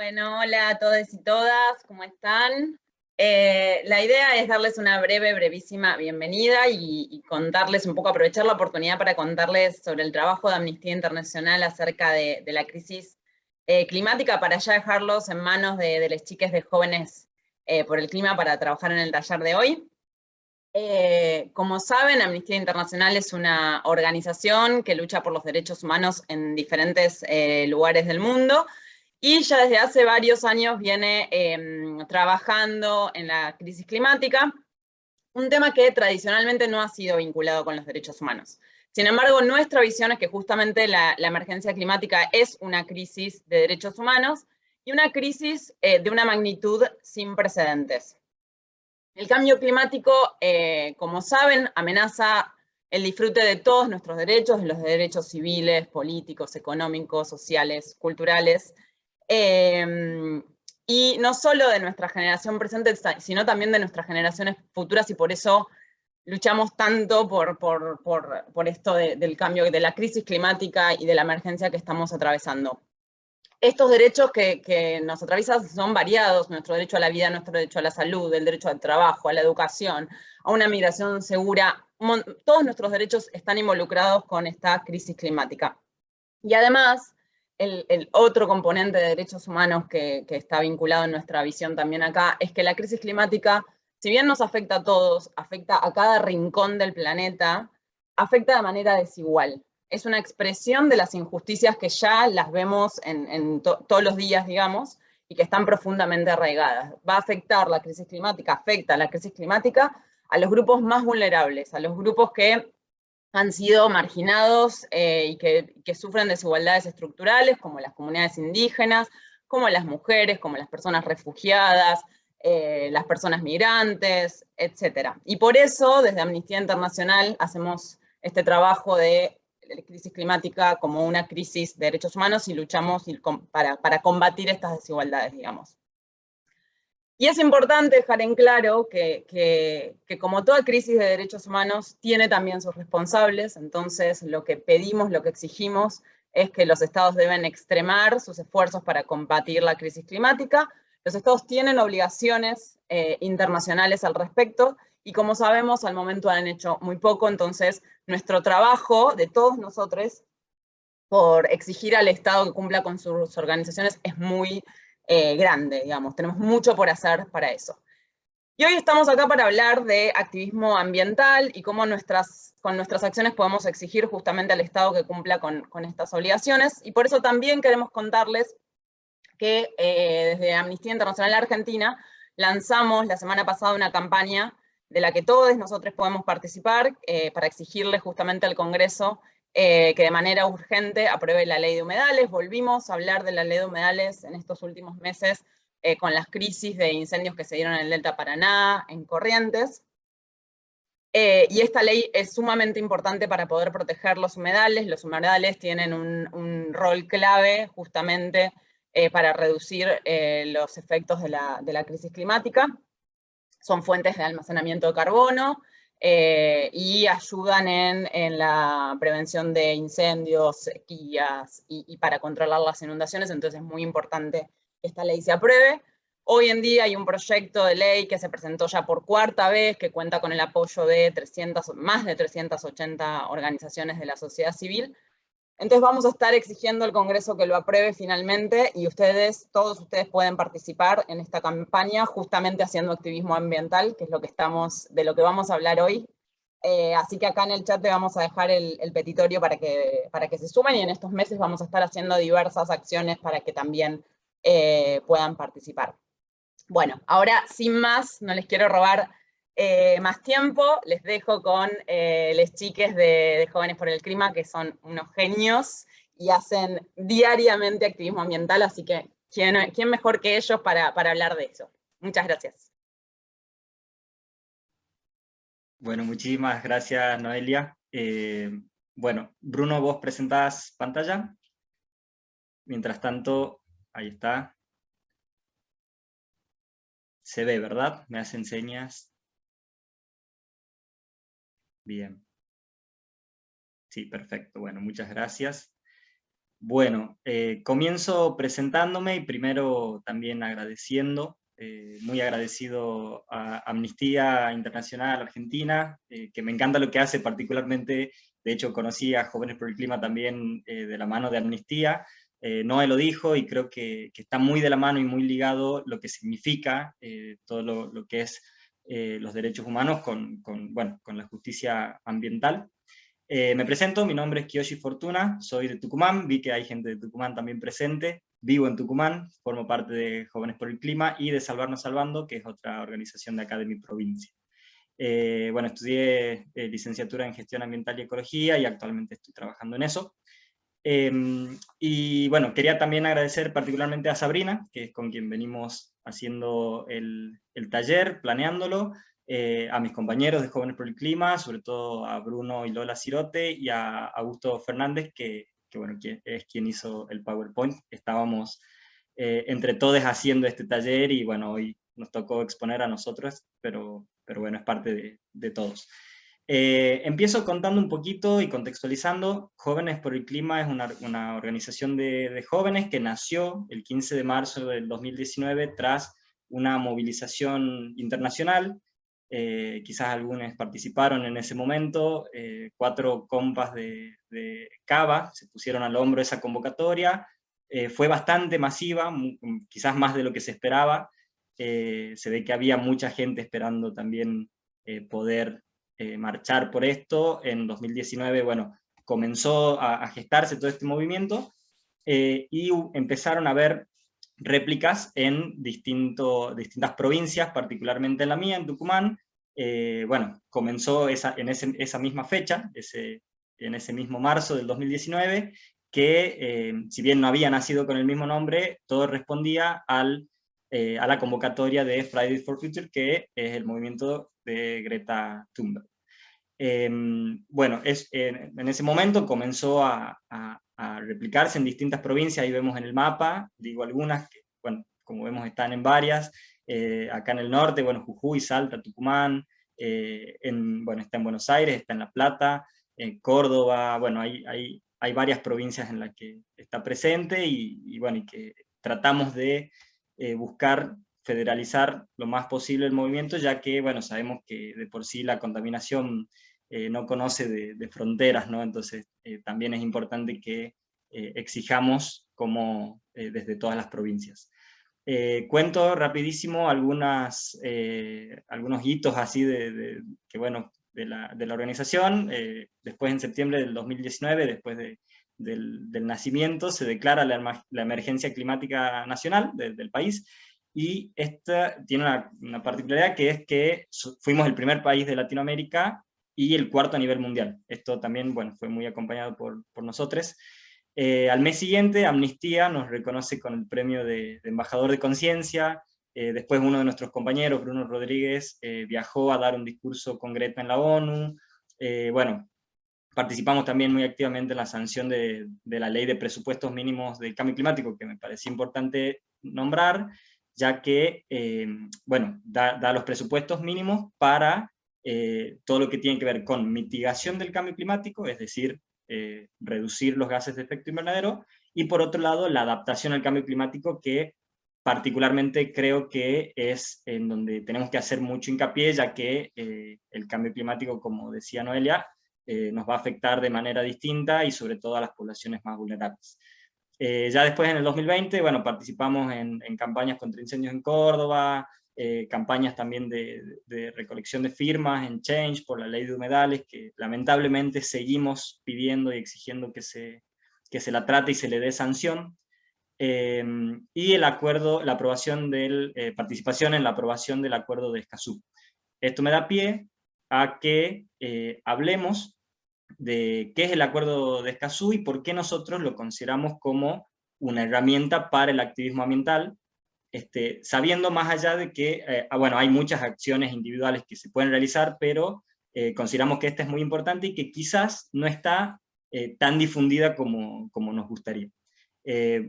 Bueno, hola a todos y todas, ¿cómo están? La idea es darles una brevísima bienvenida y contarles un poco, aprovechar la oportunidad para contarles sobre el trabajo de Amnistía Internacional acerca de la crisis climática, para ya dejarlos en manos de las chiques de Jóvenes por el Clima para trabajar en el taller de hoy. Como saben, Amnistía Internacional es una organización que lucha por los derechos humanos en diferentes lugares del mundo, y ya desde hace varios años viene trabajando en la crisis climática, un tema que tradicionalmente no ha sido vinculado con los derechos humanos. Sin embargo, nuestra visión es que justamente la emergencia climática es una crisis de derechos humanos y una crisis de una magnitud sin precedentes. El cambio climático, como saben, amenaza el disfrute de todos nuestros derechos, de los derechos civiles, políticos, económicos, sociales, culturales, y no solo de nuestra generación presente, sino también de nuestras generaciones futuras, y por eso luchamos tanto por esto del cambio, de la crisis climática y de la emergencia que estamos atravesando. Estos derechos que nos atraviesan son variados: nuestro derecho a la vida, nuestro derecho a la salud, el derecho al trabajo, a la educación, a una migración segura. Todos nuestros derechos están involucrados con esta crisis climática. Y además, el otro componente de derechos humanos que está vinculado en nuestra visión también acá, es que la crisis climática, si bien nos afecta a todos, afecta a cada rincón del planeta, afecta de manera desigual. Es una expresión de las injusticias que ya las vemos todos los días, digamos, y que están profundamente arraigadas. Va a afectar la crisis climática, afecta la crisis climática a los grupos más vulnerables, a los grupos que han sido marginados y que sufren desigualdades estructurales, como las comunidades indígenas, como las mujeres, como las personas refugiadas, las personas migrantes, etc. Y por eso, desde Amnistía Internacional, hacemos este trabajo de crisis climática como una crisis de derechos humanos y luchamos para combatir estas desigualdades, digamos. Y es importante dejar en claro que como toda crisis de derechos humanos tiene también sus responsables. Entonces lo que pedimos, lo que exigimos, es que los estados deben extremar sus esfuerzos para combatir la crisis climática. Los estados tienen obligaciones internacionales al respecto, y como sabemos, al momento han hecho muy poco. Entonces nuestro trabajo de todos nosotros por exigir al Estado que cumpla con sus organizaciones es muy grande, digamos. Tenemos mucho por hacer para eso. Y hoy estamos acá para hablar de activismo ambiental y cómo con nuestras acciones podemos exigir justamente al Estado que cumpla con estas obligaciones. Y por eso también queremos contarles que desde Amnistía Internacional Argentina lanzamos la semana pasada una campaña de la que todos nosotros podemos participar para exigirle justamente al Congreso que de manera urgente apruebe la ley de humedales. Volvimos a hablar de la ley de humedales en estos últimos meses con las crisis de incendios que se dieron en el Delta Paraná, en Corrientes. Y esta ley es sumamente importante para poder proteger los humedales. Los humedales tienen un rol clave justamente para reducir los efectos de la crisis climática. Son fuentes de almacenamiento de carbono y ayudan en la prevención de incendios, sequías y para controlar las inundaciones. Entonces es muy importante que esta ley se apruebe. Hoy en día hay un proyecto de ley que se presentó ya por cuarta vez, que cuenta con el apoyo de más de 380 organizaciones de la sociedad civil. Entonces vamos a estar exigiendo al Congreso que lo apruebe finalmente, y todos ustedes pueden participar en esta campaña justamente haciendo activismo ambiental, que es de lo que vamos a hablar hoy. Así que acá en el chat te vamos a dejar el petitorio para que se sumen, y en estos meses vamos a estar haciendo diversas acciones para que también puedan participar. Bueno, ahora sin más, no les quiero robar más tiempo, les dejo con les chiques de Jóvenes por el Clima, que son unos genios y hacen diariamente activismo ambiental, así que ¿quién mejor que ellos para hablar de eso? Muchas gracias. Bueno, muchísimas gracias, Noelia. Bueno, Bruno, vos presentás pantalla. Mientras tanto, ahí está. Se ve, ¿verdad? Me hacen señas. Bien. Sí, perfecto. Bueno, muchas gracias. Bueno, comienzo presentándome y primero también agradeciendo, muy agradecido a Amnistía Internacional Argentina, que me encanta lo que hace particularmente. De hecho conocí a Jóvenes por el Clima también de la mano de Amnistía. Noé lo dijo y creo que está muy de la mano y muy ligado lo que significa todo lo que es los derechos humanos bueno, con la justicia ambiental. Me presento, mi nombre es Kiyoshi Fortuna, soy de Tucumán, vi que hay gente de Tucumán también presente, vivo en Tucumán, formo parte de Jóvenes por el Clima y de Salvarnos Salvando, que es otra organización de acá de mi provincia. Bueno, estudié licenciatura en Gestión Ambiental y Ecología y actualmente estoy trabajando en eso. Y bueno, quería también agradecer particularmente a Sabrina, que es con quien venimos haciendo el taller, planeándolo, a mis compañeros de Jóvenes por el Clima, sobre todo a Bruno y Lola Cirote, y a Augusto Fernández, bueno, que es quien hizo el PowerPoint. Estábamos entre todos haciendo este taller y bueno, hoy nos tocó exponer a nosotros, pero bueno, es parte de todos. Empiezo contando un poquito y contextualizando. Jóvenes por el Clima es una organización de jóvenes que nació el 15 de marzo del 2019 tras una movilización internacional. Quizás algunos participaron en ese momento. 4 compas de Cava se pusieron al hombro esa convocatoria. Fue bastante masiva, quizás más de lo que se esperaba. Se ve que había mucha gente esperando también poder marchar por esto. En 2019, bueno, comenzó a gestarse todo este movimiento y empezaron a haber réplicas en distintas provincias, particularmente en la mía, en Tucumán. Bueno, comenzó en esa misma fecha, en ese mismo marzo del 2019, que si bien no había nacido con el mismo nombre, todo respondía a la convocatoria de Fridays for Future, que es el movimiento de Greta Thunberg. Bueno, en ese momento comenzó a replicarse en distintas provincias, ahí vemos en el mapa, digo algunas, que, bueno, como vemos están en varias, acá en el norte, bueno, Jujuy, Salta, Tucumán, bueno, está en Buenos Aires, está en La Plata, en Córdoba, bueno, hay varias provincias en las que está presente y bueno, y que tratamos de buscar federalizar lo más posible el movimiento, ya que, bueno, sabemos que de por sí la contaminación no conoce de fronteras, ¿no? Entonces también es importante que exijamos como desde todas las provincias. Cuento rapidísimo algunos hitos así que, bueno, de la organización. Después, en septiembre del 2019, después del nacimiento, se declara la emergencia climática nacional del país, y esta tiene una particularidad, que es que fuimos el primer país de Latinoamérica y el 4º a nivel mundial. Esto también, bueno, fue muy acompañado por nosotros. Al mes siguiente, Amnistía nos reconoce con el premio de embajador de conciencia. Después uno de nuestros compañeros, Bruno Rodríguez, viajó a dar un discurso con Greta en la ONU. Bueno, participamos también muy activamente en la sanción de la ley de presupuestos mínimos del cambio climático, que me parecía importante nombrar, ya que, bueno, da los presupuestos mínimos para todo lo que tiene que ver con mitigación del cambio climático, es decir, reducir los gases de efecto invernadero, y por otro lado, la adaptación al cambio climático, que particularmente creo que es en donde tenemos que hacer mucho hincapié, ya que el cambio climático, como decía Noelia, nos va a afectar de manera distinta y sobre todo a las poblaciones más vulnerables. Ya después, en el 2020, bueno, participamos en campañas contra incendios en Córdoba, campañas también de recolección de firmas en Change por la ley de humedales, que lamentablemente seguimos pidiendo y exigiendo que se la trate y se le dé sanción. Y el acuerdo, la aprobación participación en la aprobación del acuerdo de Escazú. Esto me da pie a que hablemos de qué es el acuerdo de Escazú y por qué nosotros lo consideramos como una herramienta para el activismo ambiental, sabiendo más allá de que, bueno, hay muchas acciones individuales que se pueden realizar, pero consideramos que esta es muy importante y que quizás no está tan difundida como nos gustaría.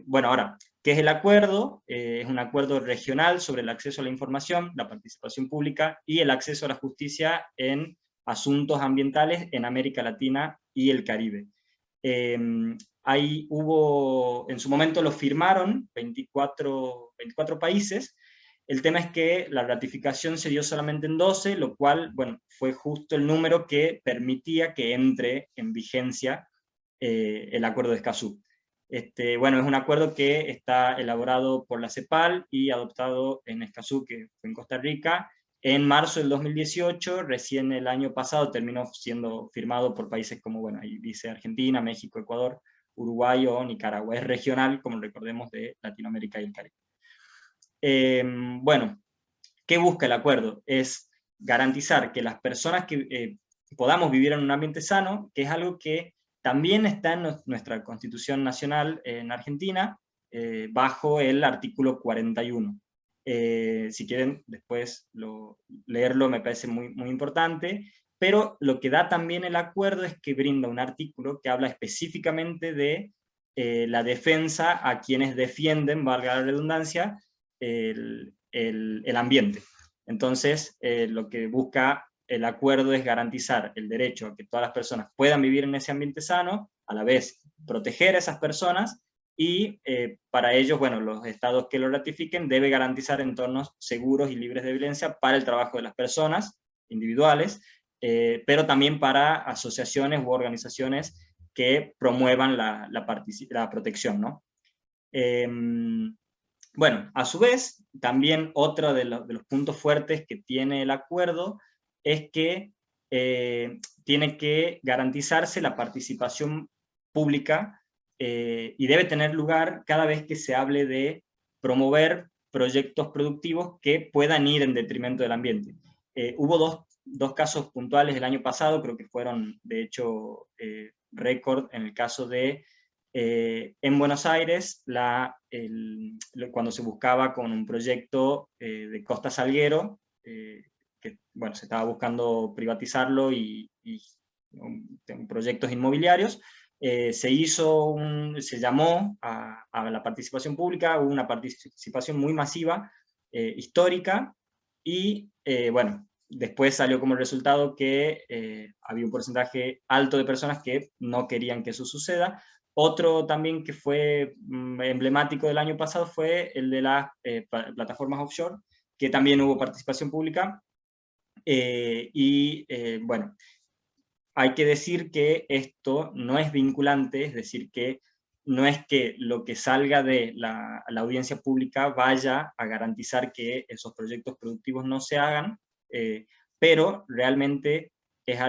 Bueno, ahora, ¿qué es el acuerdo? Es un acuerdo regional sobre el acceso a la información, la participación pública y el acceso a la justicia en asuntos ambientales en América Latina y el Caribe. En su momento lo firmaron 24 países. El tema es que la ratificación se dio solamente en 12, lo cual, bueno, fue justo el número que permitía que entre en vigencia el Acuerdo de Escazú. Bueno, es un acuerdo que está elaborado por la CEPAL y adoptado en Escazú, que fue en Costa Rica, en marzo del 2018. Recién el año pasado terminó siendo firmado por países como, bueno, ahí dice Argentina, México, Ecuador, Uruguay o Nicaragua. Es regional, como recordemos, de Latinoamérica y el Caribe. Bueno, ¿qué busca el acuerdo? Es garantizar que las personas que podamos vivir en un ambiente sano, que es algo que también está en nuestra Constitución Nacional en Argentina, bajo el artículo 41. Si quieren después leerlo, me parece muy, muy importante, pero lo que da también el acuerdo es que brinda un artículo que habla específicamente de la defensa a quienes defienden, valga la redundancia, el ambiente. Entonces, lo que busca el acuerdo es garantizar el derecho a que todas las personas puedan vivir en ese ambiente sano, a la vez proteger a esas personas, y para ellos, bueno, los estados que lo ratifiquen deben garantizar entornos seguros y libres de violencia para el trabajo de las personas individuales, pero también para asociaciones u organizaciones que promuevan la protección, ¿no? Bueno, a su vez, también otro de los puntos fuertes que tiene el acuerdo es que tiene que garantizarse la participación pública y debe tener lugar cada vez que se hable de promover proyectos productivos que puedan ir en detrimento del ambiente. Hubo dos casos puntuales el año pasado, creo que fueron de hecho récord en el caso de en Buenos Aires, cuando se buscaba con un proyecto de Costa Salguero, que bueno, se estaba buscando privatizarlo y proyectos inmobiliarios, se llamó a la participación pública, hubo una participación muy masiva, histórica, y bueno, después salió como resultado que había un porcentaje alto de personas que no querían que eso suceda. Otro también que fue emblemático del año pasado fue el de las plataformas offshore, que también hubo participación pública. Bueno, hay que decir que esto no es vinculante, es decir, que no es que lo que salga de la audiencia pública vaya a garantizar que esos proyectos productivos no se hagan, pero realmente es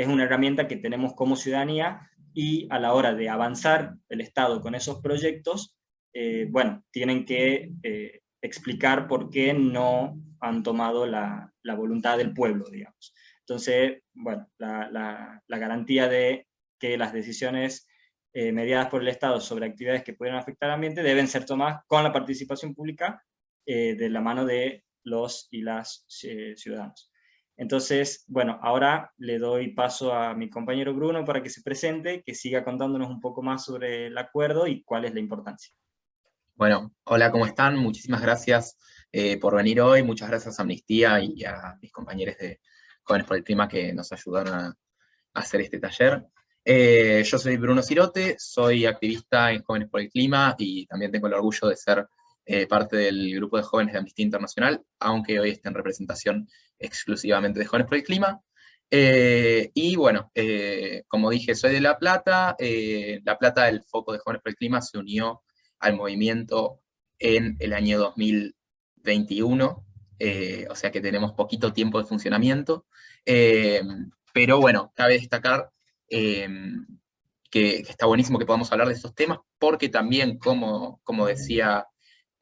una herramienta que tenemos como ciudadanía, y a la hora de avanzar el Estado con esos proyectos, bueno, tienen que explicar por qué no han tomado la voluntad del pueblo, digamos. Entonces, bueno, la garantía de que las decisiones mediadas por el Estado sobre actividades que pueden afectar al ambiente deben ser tomadas con la participación pública de la mano de los y las ciudadanos. Entonces, bueno, ahora le doy paso a mi compañero Bruno para que se presente, que siga contándonos un poco más sobre el acuerdo y cuál es la importancia. Bueno, hola, ¿cómo están? Muchísimas gracias por venir hoy. Muchas gracias a Amnistía y a mis compañeros de Jóvenes por el Clima que nos ayudaron a hacer este taller. Yo soy Bruno Cirote, soy activista en Jóvenes por el Clima y también tengo el orgullo de ser parte del grupo de jóvenes de Amnistía Internacional, aunque hoy esté en representación exclusivamente de Jóvenes por el Clima. Y bueno, como dije, soy de La Plata. La Plata, el foco de Jóvenes por el Clima, se unió al movimiento en el año 2021, o sea que tenemos poquito tiempo de funcionamiento. Pero bueno, cabe destacar que está buenísimo que podamos hablar de estos temas, porque también, como decía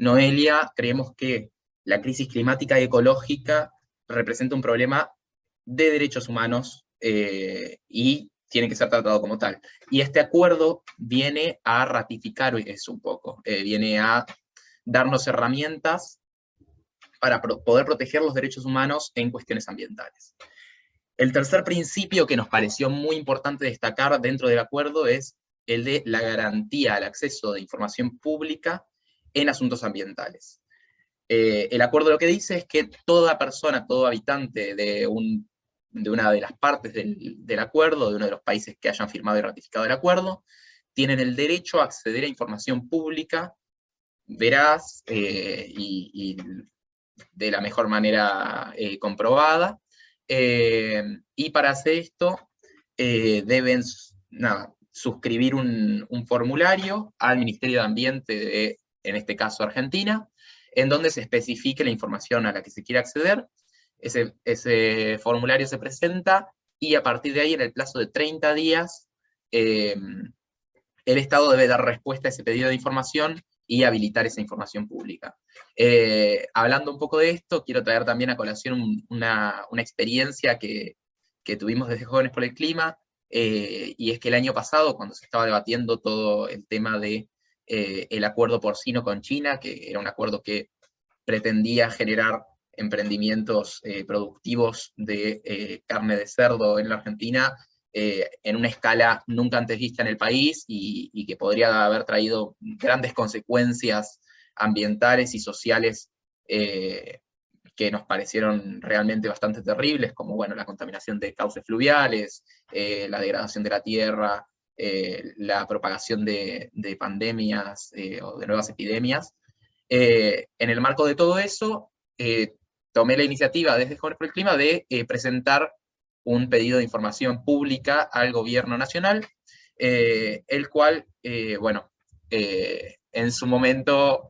Noelia, creemos que la crisis climática y ecológica representa un problema de derechos humanos y tiene que ser tratado como tal. Y este acuerdo viene a ratificar eso un poco, viene a darnos herramientas para poder proteger los derechos humanos en cuestiones ambientales. El tercer principio que nos pareció muy importante destacar dentro del acuerdo es el de la garantía al acceso de información pública en asuntos ambientales. El acuerdo lo que dice es que toda persona, todo habitante de un una de las partes del acuerdo, de uno de los países que hayan firmado y ratificado el acuerdo, tienen el derecho a acceder a información pública veraz y de la mejor manera comprobada, y para hacer esto deben suscribir un formulario al Ministerio de Ambiente de, en este caso, Argentina, en donde se especifique la información a la que se quiere acceder. Ese formulario se presenta y a partir de ahí, en el plazo de 30 días, el Estado debe dar respuesta a ese pedido de información y habilitar esa información pública. Hablando un poco de esto, quiero traer también a colación una experiencia que tuvimos desde Jóvenes por el Clima, y es que el año pasado, cuando se estaba debatiendo todo el tema de el acuerdo porcino con China, que era un acuerdo que pretendía generar emprendimientos productivos de carne de cerdo en la Argentina, en una escala nunca antes vista en el país, y que podría haber traído grandes consecuencias ambientales y sociales que nos parecieron realmente bastante terribles, como bueno, la contaminación de cauces fluviales, la degradación de la tierra, la propagación de pandemias o de nuevas epidemias. En el marco de todo eso, tomé la iniciativa desde Jóvenes por el Clima de presentar un pedido de información pública al gobierno nacional, el cual, bueno, en su momento,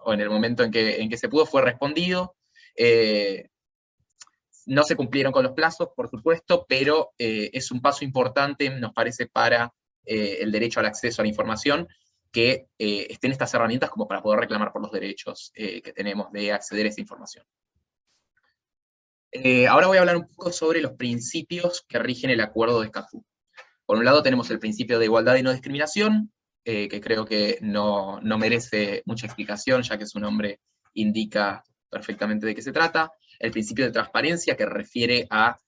o en el momento en que se pudo, fue respondido. No se cumplieron con los plazos, por supuesto, pero es un paso importante, nos parece, para el derecho al acceso a la información, que estén estas herramientas como para poder reclamar por los derechos que tenemos de acceder a esa información. Ahora voy a hablar un poco sobre los principios que rigen el acuerdo de Escazú. Por un lado tenemos el principio de igualdad y no discriminación, que creo que no merece mucha explicación, ya que su nombre indica perfectamente de qué se trata. El principio de transparencia, que refiere a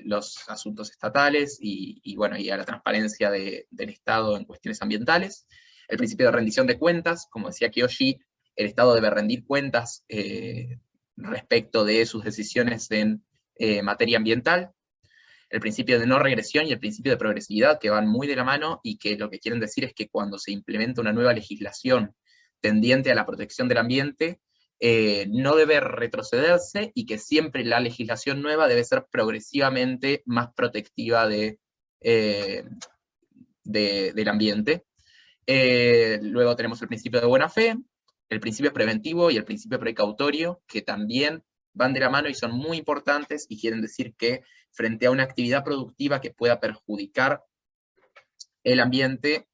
los asuntos estatales y a la transparencia del Estado en cuestiones ambientales. El principio de rendición de cuentas, como decía Kiyoshi, el Estado debe rendir cuentas respecto de sus decisiones en materia ambiental. El principio de no regresión y el principio de progresividad, que van muy de la mano, y que lo que quieren decir es que cuando se implementa una nueva legislación tendiente a la protección del ambiente, no debe retrocederse, y que siempre la legislación nueva debe ser progresivamente más protectiva del ambiente. Luego tenemos el principio de buena fe, el principio preventivo y el principio precautorio, que también van de la mano y son muy importantes, y quieren decir que frente a una actividad productiva que pueda perjudicar el ambiente,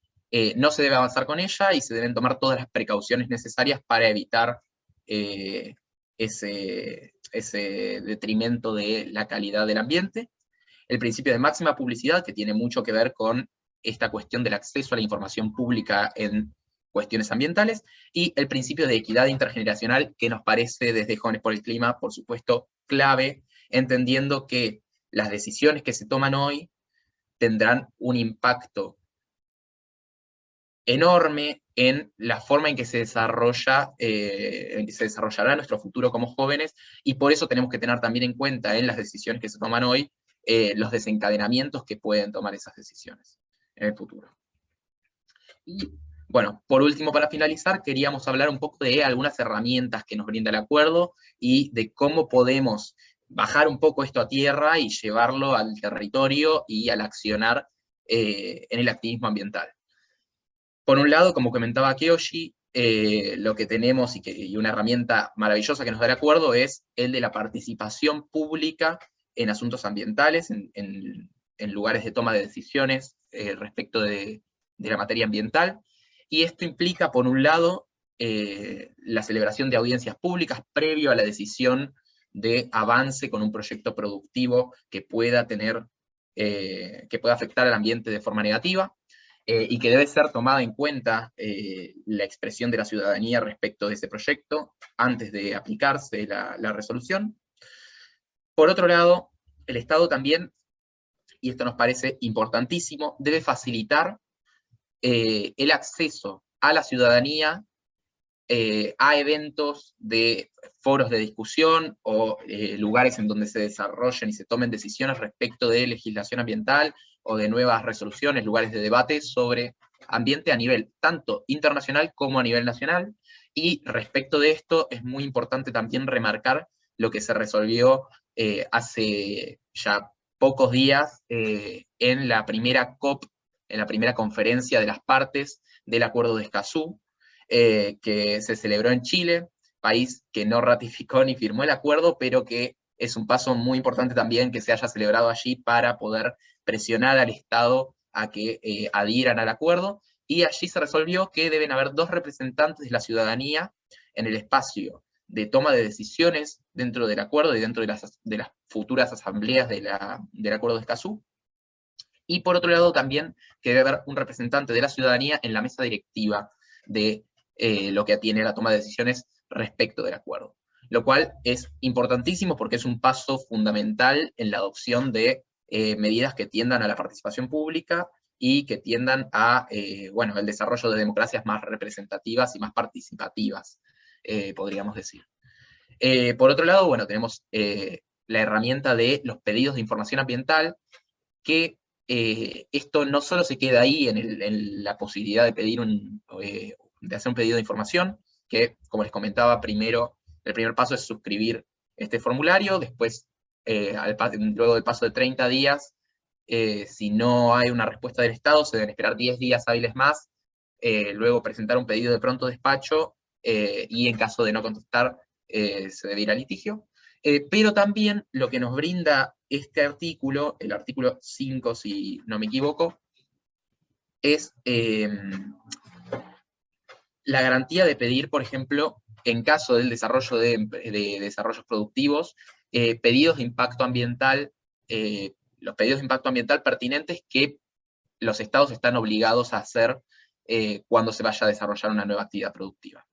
no se debe avanzar con ella, y se deben tomar todas las precauciones necesarias para evitar ese detrimento de la calidad del ambiente. El principio de máxima publicidad, que tiene mucho que ver con esta cuestión del acceso a la información pública en cuestiones ambientales, y el principio de equidad intergeneracional, que nos parece desde Jóvenes por el Clima, por supuesto, clave, entendiendo que las decisiones que se toman hoy tendrán un impacto enorme en la forma en que se desarrollará nuestro futuro como jóvenes, y por eso tenemos que tener también en cuenta en las decisiones que se toman hoy los desencadenamientos que pueden tomar esas decisiones en el futuro. Y bueno, por último, para finalizar, queríamos hablar un poco de algunas herramientas que nos brinda el acuerdo, y de cómo podemos bajar un poco esto a tierra y llevarlo al territorio y al accionar en el activismo ambiental. Por un lado, como comentaba Kiyoshi, lo que tenemos, y una herramienta maravillosa que nos da el acuerdo, es el de la participación pública en asuntos ambientales, en lugares de toma de decisiones respecto de la materia ambiental. Y esto implica, por un lado, la celebración de audiencias públicas previo a la decisión de avance con un proyecto productivo que pueda afectar al ambiente de forma negativa, y que debe ser tomada en cuenta la expresión de la ciudadanía respecto de ese proyecto antes de aplicarse la resolución. Por otro lado, el Estado también, y esto nos parece importantísimo, debe facilitar el acceso a la ciudadanía a eventos de foros de discusión o lugares en donde se desarrollen y se tomen decisiones respecto de legislación ambiental o de nuevas resoluciones, lugares de debate sobre ambiente a nivel tanto internacional como a nivel nacional. Y respecto de esto es muy importante también remarcar lo que se resolvió hace ya pocos días en la primera COP, en la primera conferencia de las partes del Acuerdo de Escazú, que se celebró en Chile, país que no ratificó ni firmó el acuerdo, pero que es un paso muy importante también que se haya celebrado allí para poder presionar al Estado a que adhieran al acuerdo, y allí se resolvió que deben haber 2 representantes de la ciudadanía en el espacio de toma de decisiones dentro del acuerdo y dentro de las futuras asambleas del Acuerdo de Escazú. Y por otro lado también que debe haber un representante de la ciudadanía en la mesa directiva de lo que atiene a la toma de decisiones respecto del acuerdo. Lo cual es importantísimo porque es un paso fundamental en la adopción de medidas que tiendan a la participación pública y que tiendan a, bueno, el desarrollo de democracias más representativas y más participativas, podríamos decir. Por otro lado, bueno, tenemos la herramienta de los pedidos de información ambiental, que esto no solo se queda ahí en la posibilidad de pedir de hacer un pedido de información, que, como les comentaba, el primer paso es suscribir este formulario, después, luego del paso de 30 días, si no hay una respuesta del Estado, se deben esperar 10 días hábiles más, luego presentar un pedido de pronto despacho, y en caso de no contestar, se debe ir a litigio. Pero también lo que nos brinda este artículo, el artículo 5, si no me equivoco, es la garantía de pedir, por ejemplo, en caso del desarrollo de desarrollos productivos, pedidos de impacto ambiental, los pedidos de impacto ambiental pertinentes que los estados están obligados a hacer cuando se vaya a desarrollar una nueva actividad productiva.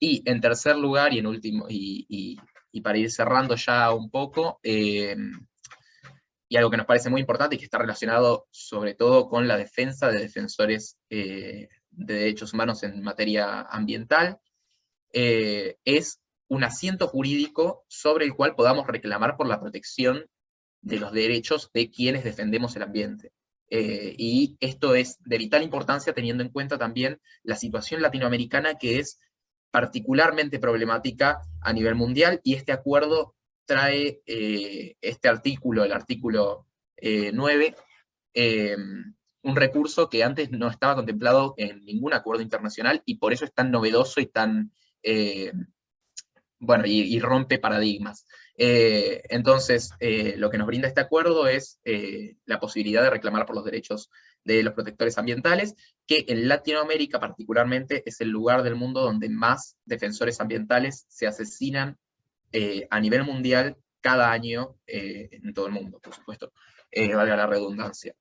Y en tercer lugar, y en último, y para ir cerrando ya un poco, y algo que nos parece muy importante y que está relacionado sobre todo con la defensa de defensores de derechos humanos en materia ambiental, es un asiento jurídico sobre el cual podamos reclamar por la protección de los derechos de quienes defendemos el ambiente. Y esto es de vital importancia teniendo en cuenta también la situación latinoamericana, que es particularmente problemática a nivel mundial, y este acuerdo trae este artículo, el artículo 9, un recurso que antes no estaba contemplado en ningún acuerdo internacional, y por eso es tan novedoso y tan, bueno, y rompe paradigmas. Entonces, lo que nos brinda este acuerdo es la posibilidad de reclamar por los derechos de los protectores ambientales, que en Latinoamérica particularmente es el lugar del mundo donde más defensores ambientales se asesinan a nivel mundial cada año en todo el mundo, por supuesto, valga la redundancia.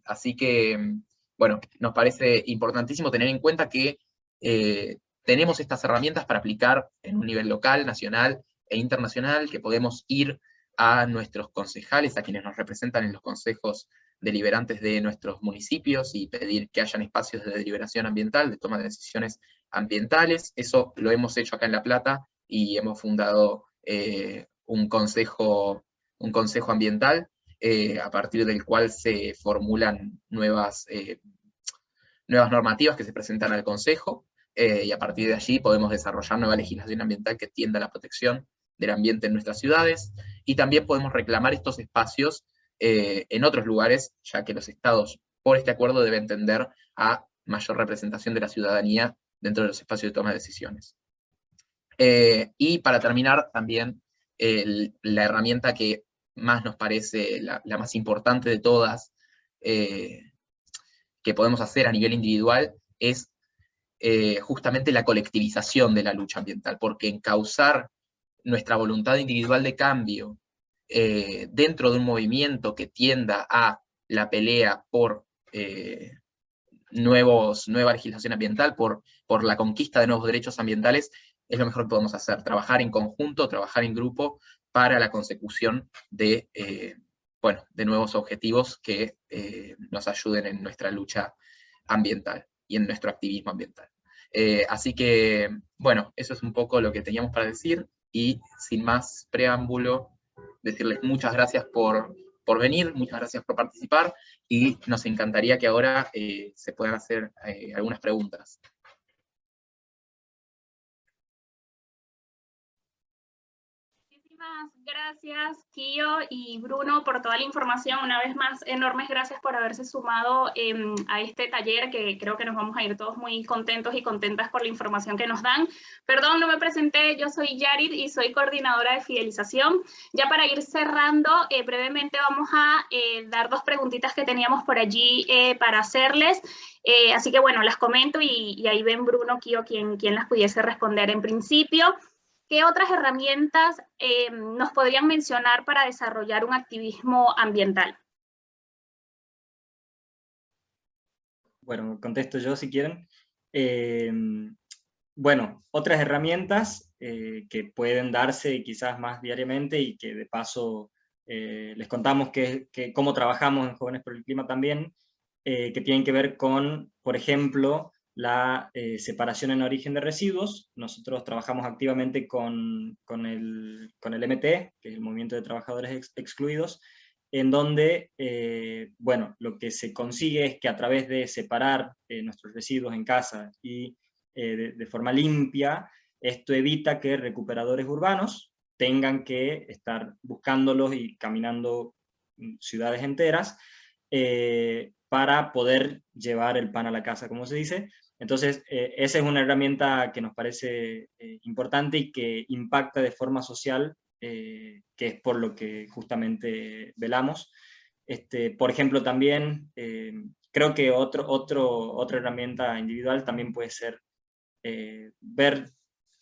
Así que, bueno, nos parece importantísimo tener en cuenta que tenemos estas herramientas para aplicar en un nivel local, nacional e internacional, que podemos ir a nuestros concejales, a quienes nos representan en los consejos deliberantes de nuestros municipios, y pedir que hayan espacios de deliberación ambiental, de toma de decisiones ambientales. Eso lo hemos hecho acá en La Plata, y hemos fundado un consejo ambiental, a partir del cual se formulan nuevas normativas que se presentan al Consejo, y a partir de allí podemos desarrollar nueva legislación ambiental que tienda a la protección del ambiente en nuestras ciudades, y también podemos reclamar estos espacios en otros lugares, ya que los estados, por este acuerdo, deben tender a mayor representación de la ciudadanía dentro de los espacios de toma de decisiones. Y para terminar, también la herramienta que más nos parece la más importante de todas, que podemos hacer a nivel individual, es justamente la colectivización de la lucha ambiental, porque encauzar nuestra voluntad individual de cambio dentro de un movimiento que tienda a la pelea por nueva legislación ambiental, por la conquista de nuevos derechos ambientales, es lo mejor que podemos hacer: trabajar en conjunto, trabajar en grupo para la consecución de nuevos objetivos que nos ayuden en nuestra lucha ambiental y en nuestro activismo ambiental. Así que, bueno, eso es un poco lo que teníamos para decir, y sin más preámbulo, decirles muchas gracias por venir, muchas gracias por participar, y nos encantaría que ahora se puedan hacer algunas preguntas. Muchísimas gracias, Kio y Bruno, por toda la información. Una vez más, enormes gracias por haberse sumado a este taller, que creo que nos vamos a ir todos muy contentos y contentas por la información que nos dan. Perdón, no me presenté, yo soy Yarit y soy coordinadora de fidelización. Ya para ir cerrando, brevemente vamos a dar dos preguntitas que teníamos por allí para hacerles. Así que bueno, las comento y ahí ven Bruno, Kio, quien las pudiese responder en principio. ¿Qué otras herramientas nos podrían mencionar para desarrollar un activismo ambiental? Bueno, contesto yo si quieren. Bueno, otras herramientas que pueden darse quizás más diariamente y que de paso les contamos cómo trabajamos en Jóvenes por el Clima también, que tienen que ver con, por ejemplo, la separación en origen de residuos. Nosotros trabajamos activamente con el MT, que es el Movimiento de Trabajadores Excluidos, en donde, bueno, lo que se consigue es que a través de separar nuestros residuos en casa y de forma limpia, esto evita que recuperadores urbanos tengan que estar buscándolos y caminando ciudades enteras para poder llevar el pan a la casa, como se dice. Entonces, esa es una herramienta que nos parece importante y que impacta de forma social, que es por lo que justamente velamos. Por ejemplo, también creo que otra herramienta individual también puede ser ver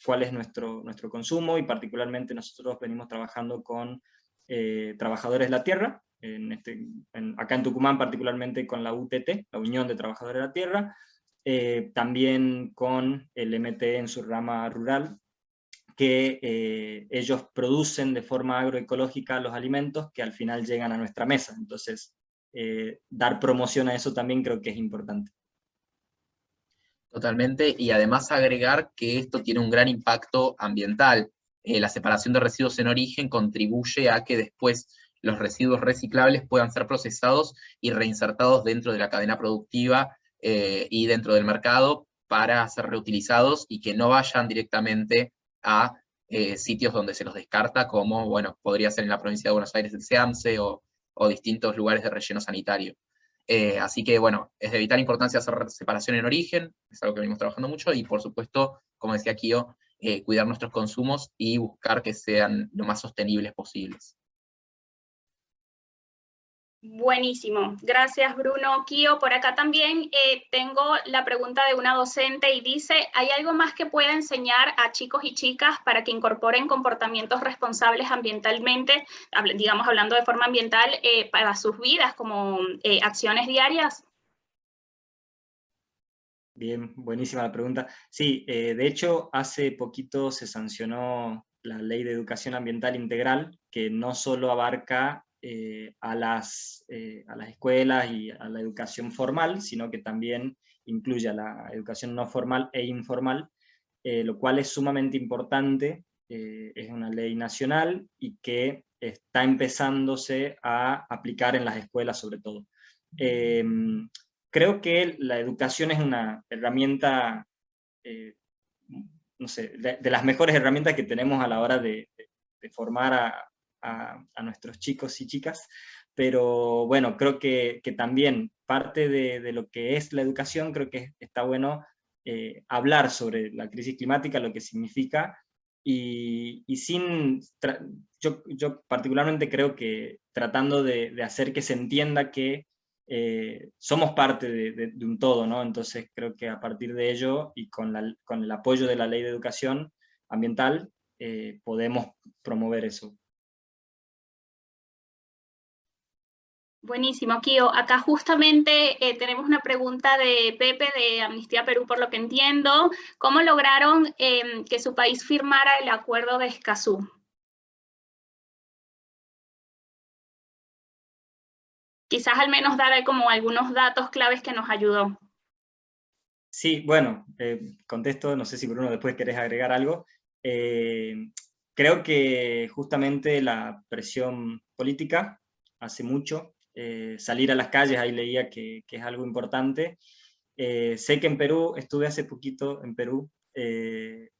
cuál es nuestro consumo, y particularmente nosotros venimos trabajando con trabajadores de la tierra, acá en Tucumán particularmente con la UTT, la Unión de Trabajadores de la Tierra, también con el MT en su rama rural, que ellos producen de forma agroecológica los alimentos que al final llegan a nuestra mesa. Entonces, dar promoción a eso también creo que es importante. Totalmente, y además agregar que esto tiene un gran impacto ambiental. La separación de residuos en origen contribuye a que después los residuos reciclables puedan ser procesados y reinsertados dentro de la cadena productiva y dentro del mercado para ser reutilizados, y que no vayan directamente a sitios donde se los descarta, como, bueno, podría ser en la provincia de Buenos Aires el SEAMSE o distintos lugares de relleno sanitario. Así que, bueno, es de vital importancia hacer separación en origen, es algo que venimos trabajando mucho, y por supuesto, como decía Kio, cuidar nuestros consumos y buscar que sean lo más sostenibles posibles. Buenísimo, gracias Bruno. Kio, por acá también tengo la pregunta de una docente y dice, ¿hay algo más que pueda enseñar a chicos y chicas para que incorporen comportamientos responsables ambientalmente, digamos hablando de forma ambiental, para sus vidas como acciones diarias? Bien, buenísima la pregunta. Sí, de hecho, hace poquito se sancionó la Ley de Educación Ambiental Integral, que no solo abarca a las escuelas y a la educación formal, sino que también incluye a la educación no formal e informal, lo cual es sumamente importante. Es una ley nacional y que está empezándose a aplicar en las escuelas sobre todo. Creo que la educación es una herramienta, no sé, de las mejores herramientas que tenemos a la hora de formar a nuestros chicos y chicas, pero bueno, creo que también parte de lo que es la educación, creo que está bueno hablar sobre la crisis climática, lo que significa, y yo particularmente creo que tratando de hacer que se entienda que somos parte de un todo, ¿no? Entonces creo que a partir de ello y con el apoyo de la Ley de Educación Ambiental podemos promover eso. Buenísimo, Kio. Acá justamente tenemos una pregunta de Pepe de Amnistía Perú, por lo que entiendo. ¿Cómo lograron que su país firmara el acuerdo de Escazú? Quizás al menos dar como algunos datos claves que nos ayudó. Sí, bueno, contesto, no sé si Bruno después querés agregar algo. Creo que justamente la presión política hace mucho, salir a las calles, ahí leía que es algo importante. Sé que en Perú, estuve hace poquito en Perú, que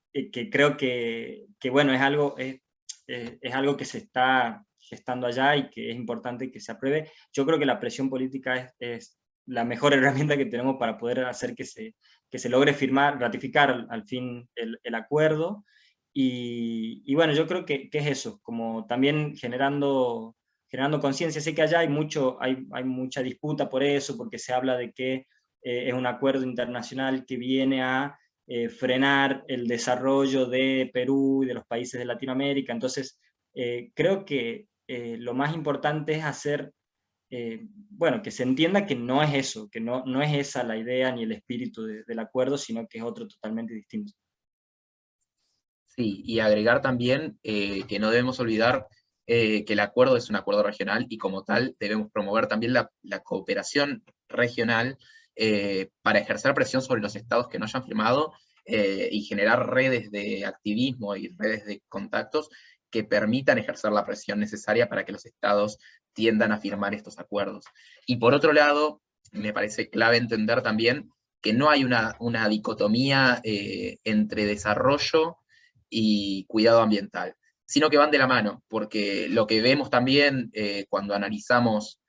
creo que bueno, es algo que se está gestando allá y que es importante que se apruebe. Yo creo que la presión política es la mejor herramienta que tenemos para poder hacer que se logre ratificar al fin el acuerdo. Y bueno, yo creo que es eso, como también generando conciencia. Sé que allá hay mucha disputa por eso, porque se habla de que es un acuerdo internacional que viene a frenar el desarrollo de Perú y de los países de Latinoamérica. Entonces, creo que lo más importante es hacer, bueno, que se entienda que no es eso, que no es esa la idea ni el espíritu del acuerdo, sino que es otro totalmente distinto. Sí, y agregar también que no debemos olvidar que el acuerdo es un acuerdo regional y como tal debemos promover también la cooperación regional para ejercer presión sobre los estados que no hayan firmado y generar redes de activismo y redes de contactos que permitan ejercer la presión necesaria para que los estados tiendan a firmar estos acuerdos. Y por otro lado, me parece clave entender también que no hay una dicotomía entre desarrollo y cuidado ambiental, sino que van de la mano, porque lo que vemos también cuando analizamos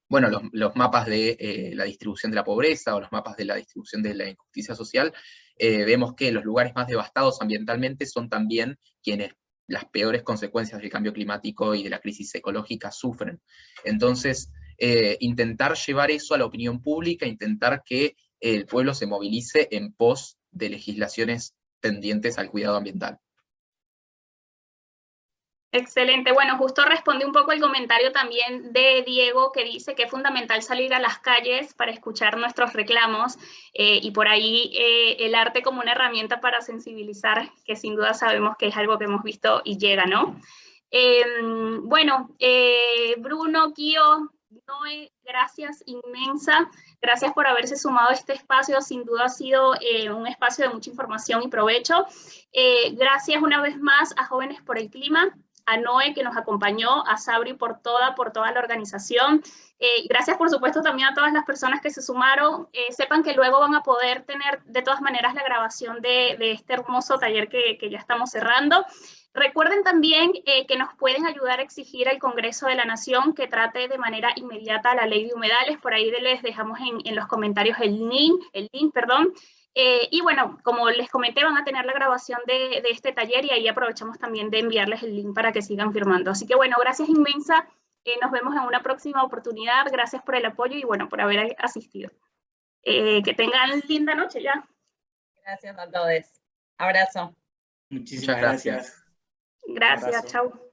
bueno, los mapas de la distribución de la pobreza o los mapas de la distribución de la injusticia social, vemos que los lugares más devastados ambientalmente son también quienes las peores consecuencias del cambio climático y de la crisis ecológica sufren. Entonces, intentar llevar eso a la opinión pública, intentar que el pueblo se movilice en pos de legislaciones tendientes al cuidado ambiental. Excelente. Bueno, justo responde un poco el comentario también de Diego, que dice que es fundamental salir a las calles para escuchar nuestros reclamos y por ahí el arte como una herramienta para sensibilizar, que sin duda sabemos que es algo que hemos visto y llega, ¿no? Bueno, Bruno, Kio, Noé, gracias inmensa. Gracias por haberse sumado a este espacio. Sin duda ha sido un espacio de mucha información y provecho. Gracias una vez más a Jóvenes por el Clima, a Noé que nos acompañó, a Sabri por toda la organización. Gracias por supuesto también a todas las personas que se sumaron. Sepan que luego van a poder tener de todas maneras la grabación de este hermoso taller que ya estamos cerrando. Recuerden también que nos pueden ayudar a exigir al Congreso de la Nación que trate de manera inmediata la ley de humedales. Por ahí les dejamos en los comentarios el link. Y bueno, como les comenté, van a tener la grabación de este taller y ahí aprovechamos también de enviarles el link para que sigan firmando. Así que bueno, gracias inmensa. Nos vemos en una próxima oportunidad. Gracias por el apoyo y bueno, por haber asistido. Que tengan linda noche ya. Gracias a todos. Abrazo. Muchísimas gracias. Gracias, chao.